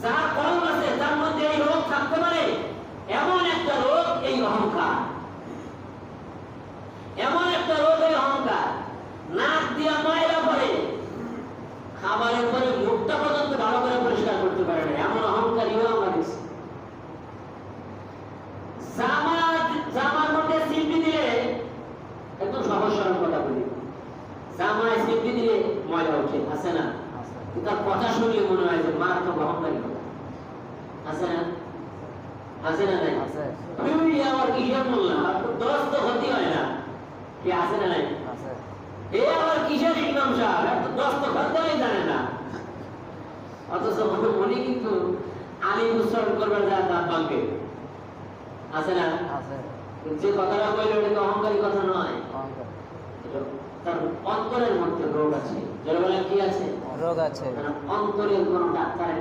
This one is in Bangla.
যার কলম আছে তার মধ্যে এই রোগ থাকতে পারে, এমন একটা রোগ এই অহংকার, এমন একটা রোগ এই অহংকার। নাক দিয়া ময়লা পড়ে, খাবারের পরে মুখটা পর্যন্ত ভালো করে পরিষ্কার করতে পারে না, এমন অহংকারীও আমরা দেখছি। জামার মধ্যে সিলপি দিলে, একদম সহজ সরল কথা বলি, জামায় সিলপি দিলে ময়লা ওঠে, আছে না? তার কথা শুনলে মনে হয় যে মারাত্মক অহংকারী কথা, আছে না? আছে না? নাই তুই আবার কিসের বললাম, দোষ তো ক্ষতি হয় না, কি আছে না? নাই এ আবার কিসের ইমাম সাহেব, দোষ তো ক্ষতি হয় জানে না, অথচ মনে কিন্তু আলী উচ্চারণ করবার যা দাঁত ভাঙবে, আছে না? যে কথাটা বললো এটা তো অহংকারী কথা নয়, তার অন্তরের মধ্যে রোগ আছে। যারা বলেন কি আছে? রোগ আছে। অন্তরের কোন ডাক্তারের